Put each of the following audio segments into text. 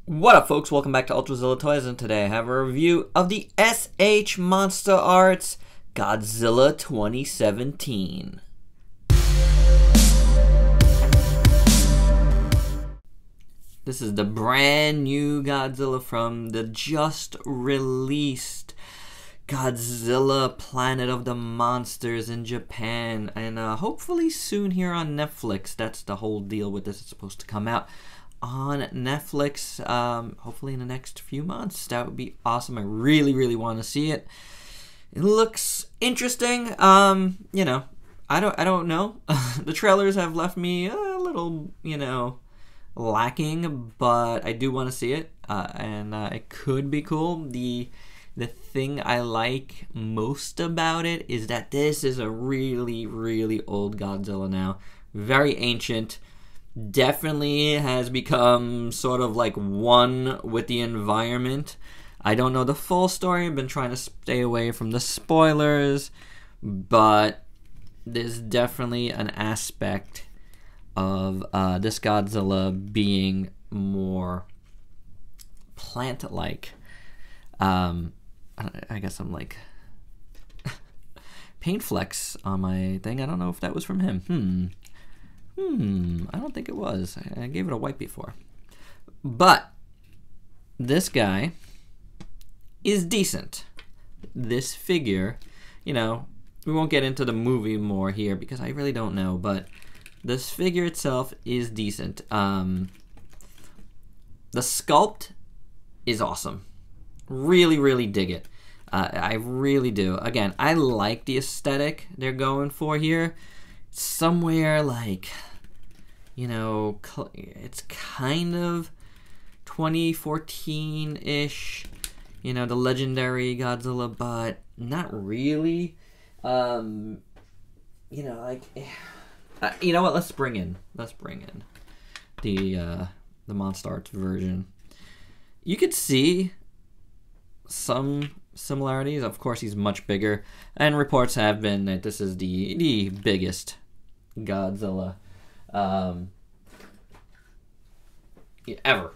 What up, folks? Welcome back to ULTRAZILLA Toys, and today I have a review of the SH Monsterarts Godzilla 2017. This is the brand new Godzilla from the just released Godzilla Planet of the Monsters in Japan, and hopefully soon here on Netflix. That's the whole deal with this. It's supposed to come out on Netflix, hopefully in the next few months. That would be awesome. I really want to see it. It looks interesting. You know, I don't know. The trailers have left me a little, lacking, but I do want to see it, and it could be cool. The thing I like most about it is that this is a really old Godzilla now. Very ancient. Definitely has become sort of like one with the environment. I don't know the full story. I've been trying to stay away from the spoilers, but there's definitely an aspect of this Godzilla being more plant-like. I guess I'm like paint flecks on my thing. I don't know if that was from him. I don't think it was. I gave it a wipe before. But this guy is decent. This figure, we won't get into the movie more here because I really don't know, but this figure itself is decent. The sculpt is awesome. Really dig it. I really do. Again, I like the aesthetic they're going for here. Somewhere like, it's kind of 2014-ish, the legendary Godzilla, but not really. You know what? Let's bring in the Monsterarts version. You could see some similarities. Of course, he's much bigger, and reports have been that this is the biggest Godzilla ever.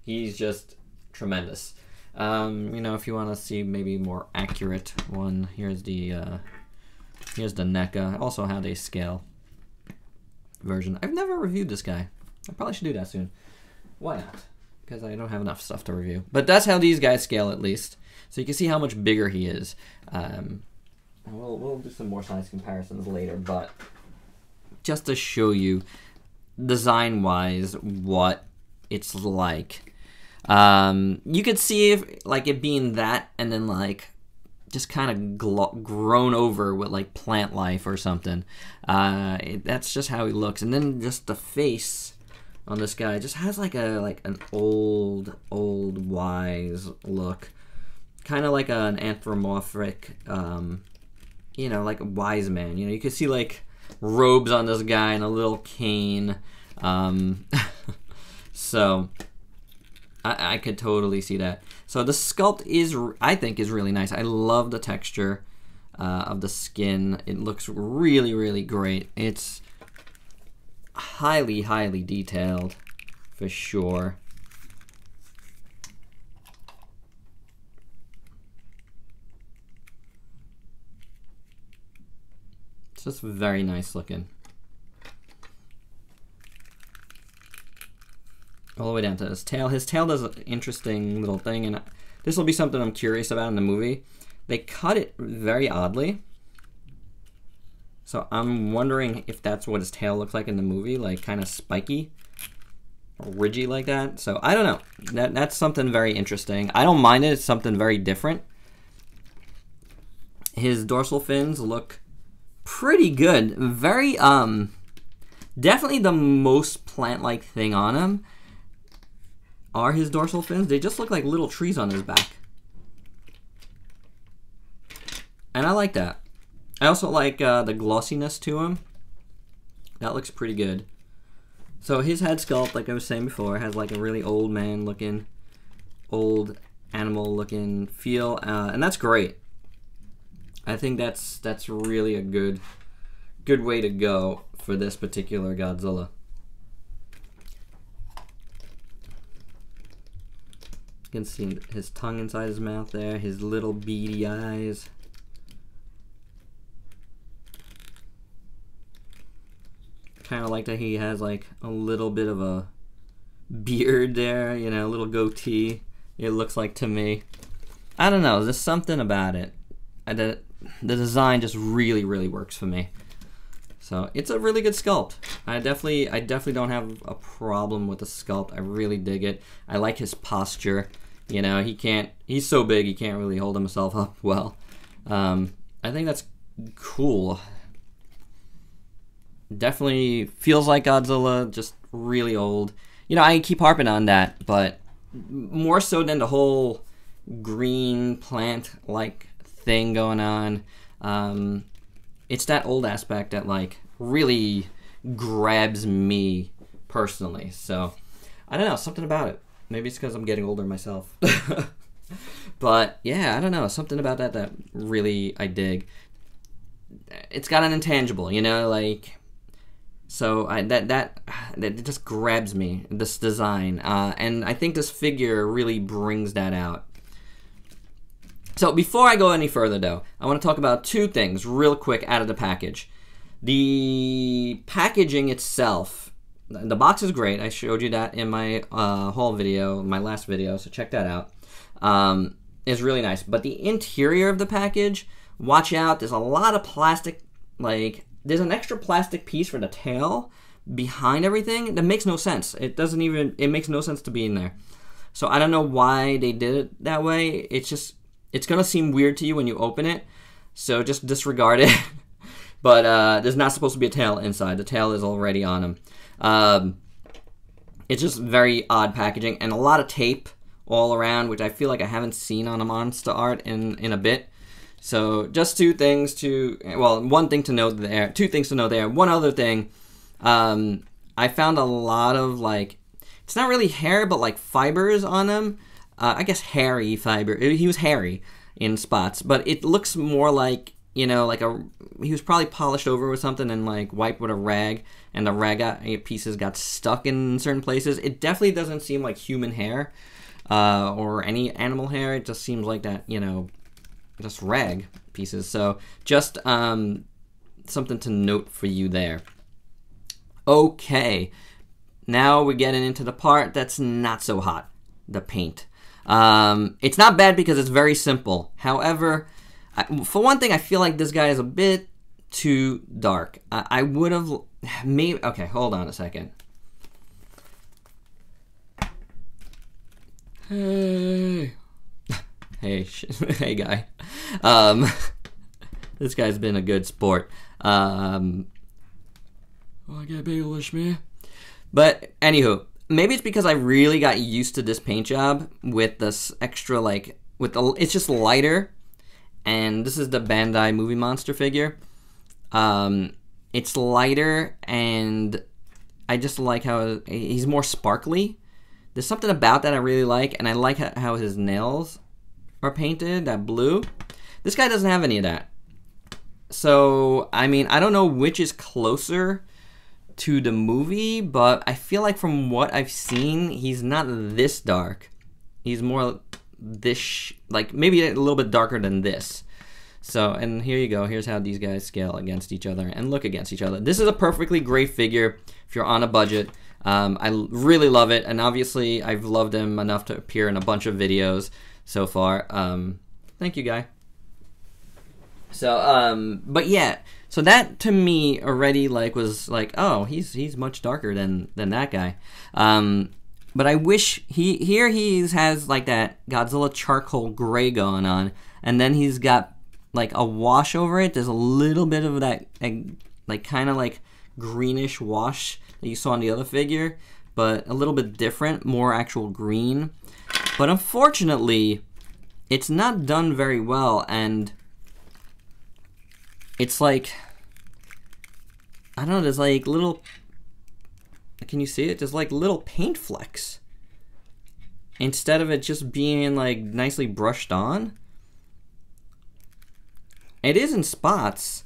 He's just tremendous. If you want to see maybe more accurate one, here's the NECA. I also had a scale version. I've never reviewed this guy. I probably should do that soon. Why not? Because I don't have enough stuff to review. But that's how these guys scale, at least. So you can see how much bigger he is. We'll do some more size comparisons later, but just to show you design-wise what it's like. You could see it being that, and then just kind of grown over with plant life or something. That's just how he looks. And then just the face on this guy just has an old wise look, kind of like an anthropomorphic, like a wise man. You can see robes on this guy and a little cane. So I could totally see that. So the sculpt I think is really nice. I love the texture of the skin. It looks really great. It's highly detailed for sure. It's just very nice looking. All the way down to his tail. His tail does an interesting little thing, and this will be something I'm curious about in the movie. They cut it very oddly. So I'm wondering if that's what his tail looks like in the movie, kind of spiky or ridgy like that. So I don't know. That's something very interesting. I don't mind it. It's something very different. His dorsal fins look pretty good. Very, definitely the most plant-like thing on him are his dorsal fins. They just look like little trees on his back. And I like that. I also like the glossiness to him. That looks pretty good. So his head sculpt, like I was saying before, has a really old man looking, old animal looking feel, and that's great. I think that's really a good way to go for this particular Godzilla. can see his tongue inside his mouth there, his little beady eyes. Kind of like that he has like a little bit of a beard there, you know, a little goatee, it looks like to me. I don't know, there's something about it. The design just really works for me. So it's a really good sculpt. I definitely don't have a problem with the sculpt. I really dig it. I like his posture. You know, he's so big he can't really hold himself up well. I think that's cool. Definitely feels like Godzilla, just really old. You know, I keep harping on that, but more so than the whole green plant-like thing going on. It's that old aspect that like really grabs me personally. So I don't know, something about it. Maybe it's because I'm getting older myself. But yeah, I don't know, something about that really I dig. It's got an intangible, you know, like, so that just grabs me, this design, and I think this figure really brings that out. So before I go any further though, I want to talk about two things real quick out of the package. The packaging itself, the box is great. I showed you that in my haul video, my last video, so check that out. It's really nice. But the interior of the package, watch out, there's a lot of plastic, like, there's an extra plastic piece for the tail behind everything that makes no sense. It makes no sense to be in there. So I don't know why they did it that way. It's gonna seem weird to you when you open it, so just disregard it. But there's not supposed to be a tail inside. The tail is already on him. It's just very odd packaging and a lot of tape all around, which I feel like I haven't seen on a Monsterart in a bit. So just one thing to note there, two things to note there. One other thing, I found a lot of, like, it's not really hair, but like fibers on him. I guess hairy fiber. He was hairy in spots, but it looks more like, you know, like he was probably polished over with something and like wiped with a rag, and the rag pieces got stuck in certain places. It definitely doesn't seem like human hair or any animal hair. It just seems like that, you know, just rag pieces. So just something to note for you there. Okay, now we're getting into the part that's not so hot, the paint. It's not bad because it's very simple. However, for one thing, I feel like this guy is a bit too dark. I would have maybe... Okay, hold on a second. Hey. Hey guy. This guy's been a good sport. I get English, man. But anywho, maybe it's because I really got used to this paint job with this extra, like, it's just lighter. And this is the Bandai Movie Monster figure. It's lighter, and I just like how he's more sparkly. There's something about that I really like, and I like how his nails are painted, that blue. This guy doesn't have any of that. So, I mean, I don't know which is closer to the movie, but I feel like from what I've seen, he's not this dark. He's more this, like, maybe a little bit darker than this. So, and here you go. Here's how these guys scale against each other and look against each other. This is a perfectly great figure if you're on a budget. I really love it, and obviously I've loved him enough to appear in a bunch of videos so far. Thank you, guy. So, but yeah, so that to me already like was like, oh, he's much darker than that guy. But I wish he has like that Godzilla charcoal gray going on, and then he's got like a wash over it. There's a little bit of that like kind of like greenish wash that you saw on the other figure, but a little bit different, more actual green. But unfortunately, it's not done very well, and it's like, I don't know, there's like little, can you see it? There's like little paint flecks instead of it just being like nicely brushed on. It is in spots.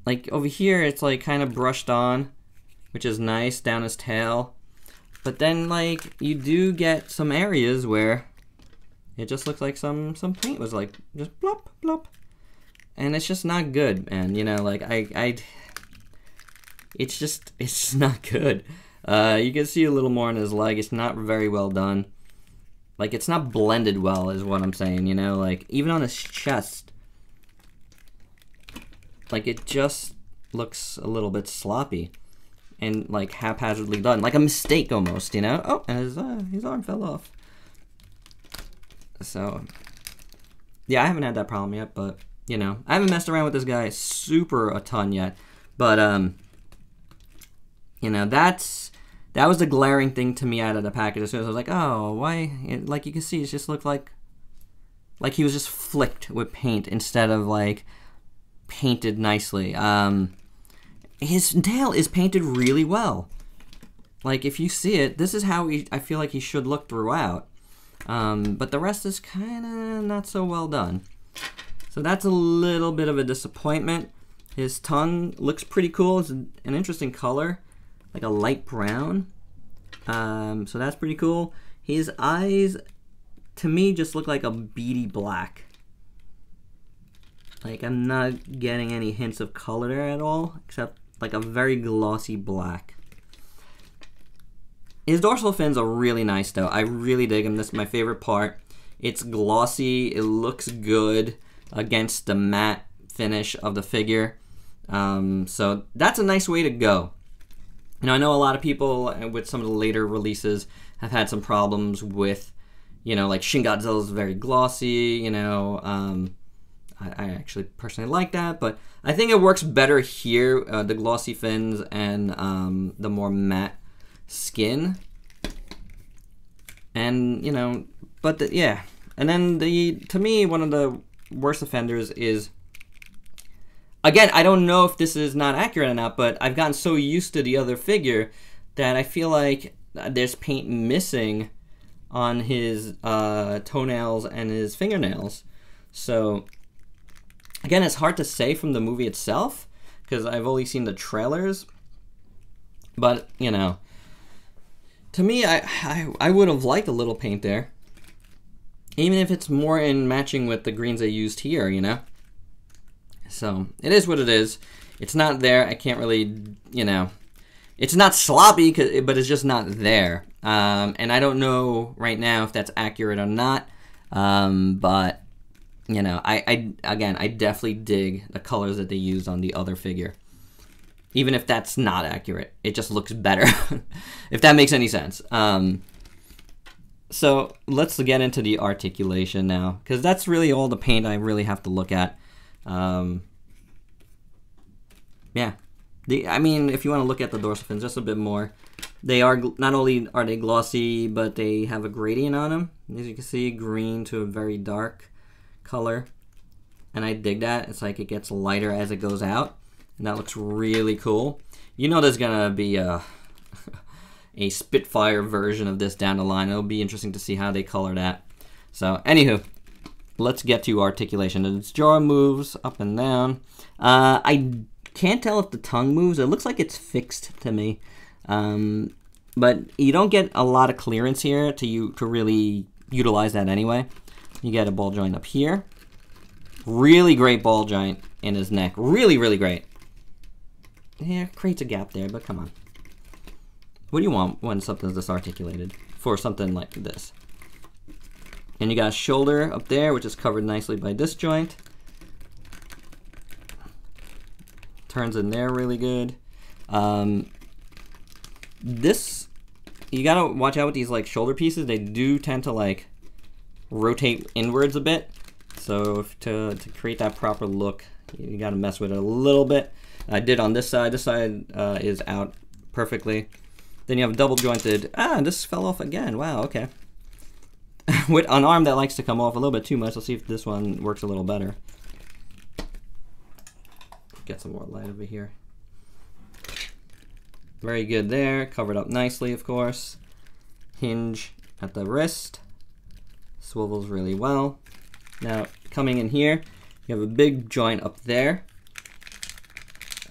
Like over here, it's like kind of brushed on, which is nice, down his tail. But then, like, you do get some areas where it just looks like some paint was like just blop blop, and it's just not good. And you know, like it's just not good. You can see a little more on his leg. It's not very well done. Like, it's not blended well, is what I'm saying. You know, like even on his chest, like it just looks a little bit sloppy and like haphazardly done, like a mistake almost. You know. Oh, and his arm fell off. So, yeah, I haven't had that problem yet, but, you know, I haven't messed around with this guy a ton yet, but, you know, that was the glaring thing to me out of the package. As soon as I was like, oh, why, like, you can see, it just looked like he was just flicked with paint instead of, like, painted nicely. His tail is painted really well. Like, if you see it, this is how I feel like he should look throughout. But the rest is kind of not so well done. So that's a little bit of a disappointment. His tongue looks pretty cool. It's an interesting color, like a light brown. So that's pretty cool. His eyes, to me, just look like a beady black. Like, I'm not getting any hints of color there at all, except like a very glossy black. His dorsal fins are really nice, though. I really dig them. This is my favorite part. It's glossy. It looks good against the matte finish of the figure. So that's a nice way to go. You know, I know a lot of people with some of the later releases have had some problems with, you know, like Shin Godzilla is very glossy. You know, I actually personally like that, but I think it works better here. The glossy fins and the more matte skin, and you know, but yeah, and then to me, one of the worst offenders is, again, I don't know if this is not accurate or not, but I've gotten so used to the other figure that I feel like there's paint missing on his toenails and his fingernails. So again, it's hard to say from the movie itself because I've only seen the trailers, but you know, to me, I would have liked a little paint there. Even if it's more in matching with the greens they used here, you know? So, it is what it is. It's not there. I can't really, you know... It's not sloppy, but it's just not there. And I don't know right now if that's accurate or not. But, you know, again, I definitely dig the colors that they used on the other figure. Even if that's not accurate, it just looks better, if that makes any sense. So let's get into the articulation now, because that's really all the paint I really have to look at. Yeah, I mean, if you want to look at the dorsal fins just a bit more, they are, not only are they glossy, but they have a gradient on them. As you can see, green to a very dark color, and I dig that. It's like it gets lighter as it goes out. And that looks really cool. You know there's gonna be a Spitfire version of this down the line. It'll be interesting to see how they color that. So, anywho, let's get to articulation. The jaw moves up and down. I can't tell if the tongue moves. It looks like it's fixed to me. But you don't get a lot of clearance here to really utilize that anyway. You get a ball joint up here. Really great ball joint in his neck. Really, really great. Yeah, creates a gap there, but come on. What do you want when something's this articulated for something like this? And you got a shoulder up there, which is covered nicely by this joint. Turns in there really good. This, you gotta watch out with these like shoulder pieces. They do tend to like rotate inwards a bit. So to create that proper look, you gotta mess with it a little bit. I did on this side. This side is out perfectly. Then you have a double jointed. This fell off again. Wow, okay. With an arm that likes to come off a little bit too much. Let's see if this one works a little better. Get some more light over here. Very good there. Covered up nicely, of course. Hinge at the wrist. Swivels really well. Now, coming in here, you have a big joint up there.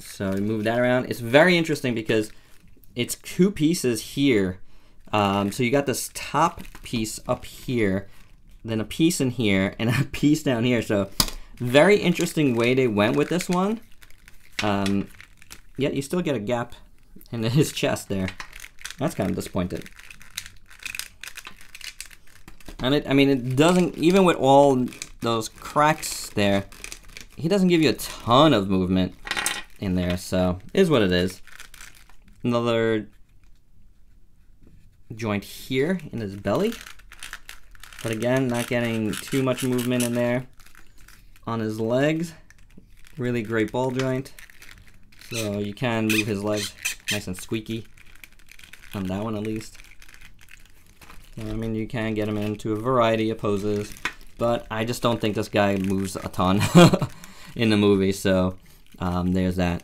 So we move that around. It's very interesting because it's two pieces here So you got this top piece up here, then a piece in here, and a piece down here. So very interesting way they went with this one. Yet you still get a gap in his chest there. That's kind of disappointing. And it doesn't, even with all those cracks there, he doesn't give you a ton of movement in there, so it is what it is. Another joint here in his belly, but again, not getting too much movement in there. On his legs, really great ball joint, so you can move his legs nice and squeaky, on that one at least. I mean, you can get him into a variety of poses, but I just don't think this guy moves a ton in the movie, so there's that.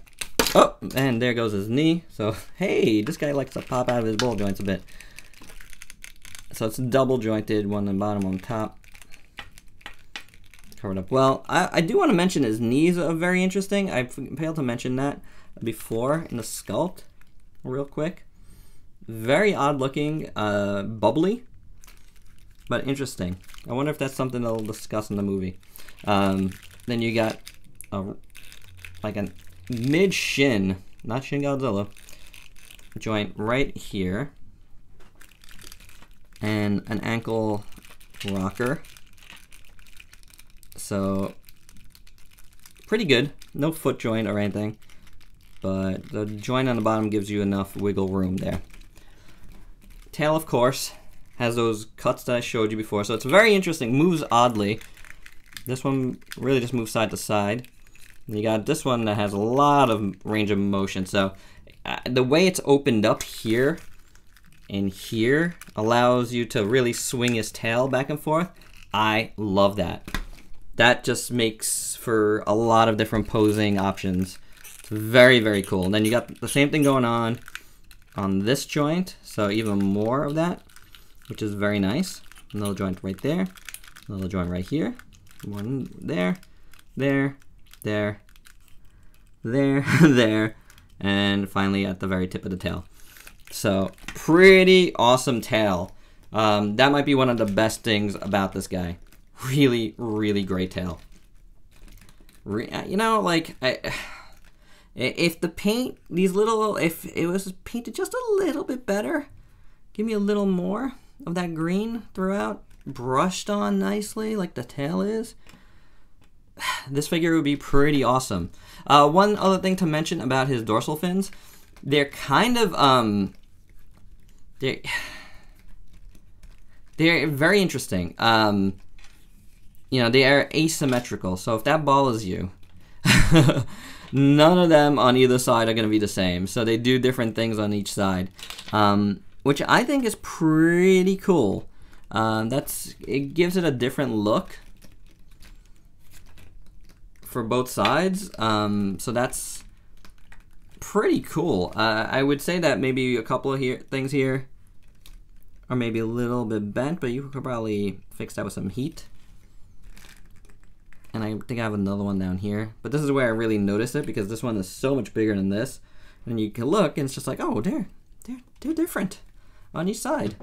Oh, and there goes his knee. So, hey, this guy likes to pop out of his ball joints a bit. So it's double jointed, one on the bottom, one on top. Covered up well. I do want to mention his knees are very interesting. I failed to mention that before in the sculpt, real quick. Very odd looking, bubbly, but interesting. I wonder if that's something they'll discuss in the movie. Then you got like a mid shin, not Shin Godzilla, joint right here, and an ankle rocker. So pretty good. No foot joint or anything, but the joint on the bottom gives you enough wiggle room there. Tail, of course, has those cuts that I showed you before, so it's very interesting. Moves oddly. This one really just moves side to side. And you got this one that has a lot of range of motion. So the way it's opened up here and here allows you to really swing his tail back and forth. I love that. That just makes for a lot of different posing options. It's very, very cool. And then you got the same thing going on this joint, so even more of that, which is very nice. Another joint right there, another joint right here, one there, there, there, there, there, and finally at the very tip of the tail. So pretty awesome tail. That might be one of the best things about this guy. Really, really great tail. You know, like, if the paint, if it was painted just a little bit better, give me a little more of that green throughout, brushed on nicely like the tail is, this figure would be pretty awesome. One other thing to mention about his dorsal fins, they're kind of, they're very interesting. You know, they are asymmetrical, so if that ball is you, none of them on either side are going to be the same. So they do different things on each side, which I think is pretty cool. It gives it a different look for both sides. So that's pretty cool. I would say that maybe a couple of things here are maybe a little bit bent, but you could probably fix that with some heat. And I think I have another one down here. But this is where I really notice it, because this one is so much bigger than this. And you can look, and it's just like, oh, they're different on each side.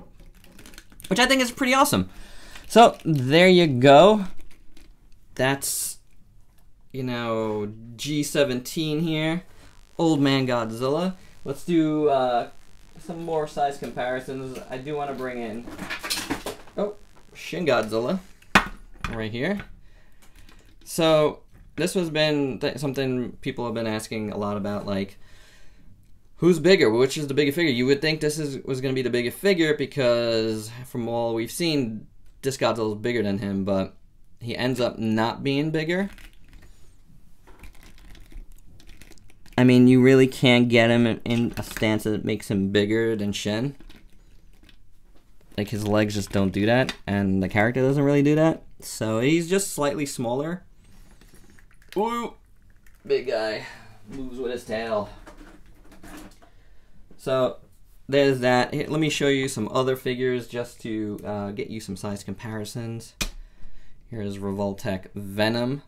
Which I think is pretty awesome. So, there you go. That's, you know, G17 here. Old Man Godzilla. Let's do some more size comparisons. I do want to bring in, Shin Godzilla right here. So this has been something people have been asking a lot about, like, who's bigger? Which is the bigger figure? You would think this was going to be the bigger figure, because from all we've seen, this Godzilla is bigger than him, but he ends up not being bigger. I mean, you really can't get him in a stance that makes him bigger than Shin. Like, his legs just don't do that, and the character doesn't really do that. So he's just slightly smaller. Ooh, big guy moves with his tail. So there's that. Here, let me show you some other figures just to get you some size comparisons. Here's Revoltech Venom.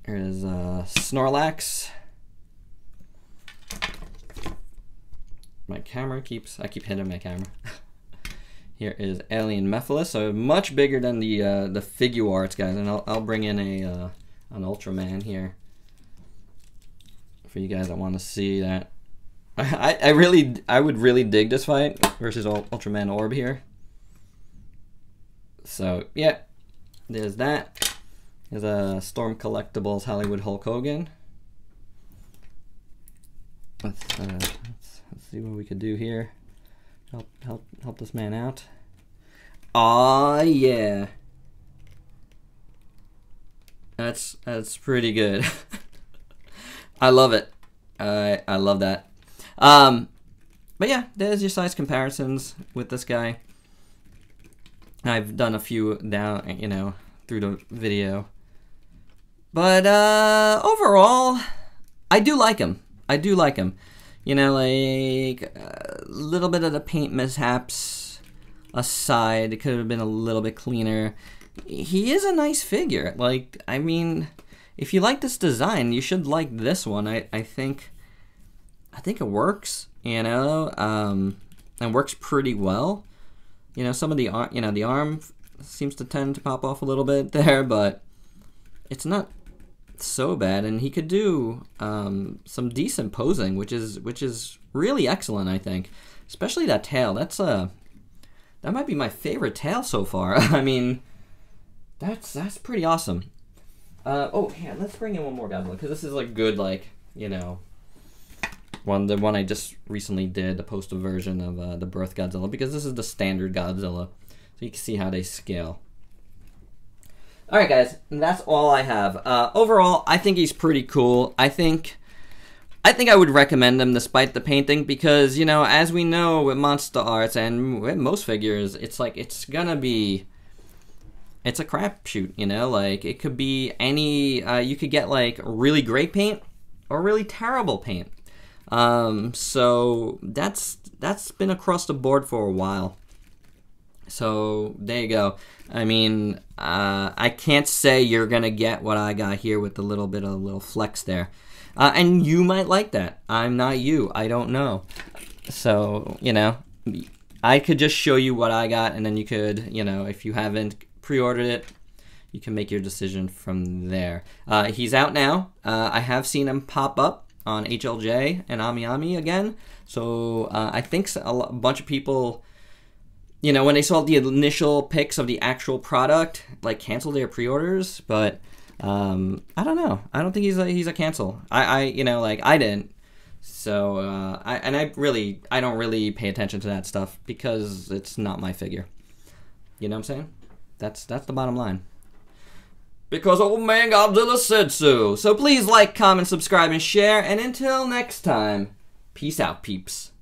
Here's Snorlax. My camera I keep hitting my camera. Here is Alien Mephiles, so much bigger than the Figuarts guys, and I'll bring in an Ultraman here for you guys that want to see that. I would really dig this fight versus Ultraman Orb here. So yeah, there's that. There's a Storm Collectibles Hollywood Hulk Hogan. Let's see what we could do here. Help this man out. Aw, yeah. That's pretty good. I love it. I love that. But yeah, there's your size comparisons with this guy. I've done a few down, you know, through the video. But overall, I do like him. I do like him. You know, like a little bit of the paint mishaps aside, it could have been a little bit cleaner. He is a nice figure. Like, I mean, if you like this design, you should like this one. I think it works, you know, and works pretty well. You know, some of the the arm seems to tend to pop off a little bit there, but it's not so bad, and he could do some decent posing, which is really excellent, I think. Especially that tail. That might be my favorite tail so far. I mean, that's pretty awesome. Oh yeah, let's bring in one more Godzilla, because this is like good, like, you know, the one I just recently did, a poster version of the Birth Godzilla, because this is the standard Godzilla, so you can see how they scale. Alright guys, that's all I have. Overall, I think he's pretty cool. I think I would recommend him despite the painting, because, you know, as we know with Monsterarts and with most figures, it's like, it's a crapshoot, you know? Like, it could be any, you could get like really great paint or really terrible paint. So that's been across the board for a while. So there you go. I mean, I can't say you're gonna get what I got here with the little flex there, and you might like that. I'm not you. I don't know. So, you know, I could just show you what I got, and then you could, you know, if you haven't pre-ordered it, you can make your decision from there. He's out now. I have seen him pop up on HLJ and Ami again. So I think a bunch of people, you know, when they saw the initial pics of the actual product, like, canceled their pre-orders. But I don't know. I don't think he's a cancel. You know, like, I didn't. So I don't really pay attention to that stuff, because it's not my figure. You know what I'm saying? That's the bottom line. Because old man Godzilla said so. So please like, comment, subscribe, and share. And until next time, peace out, peeps.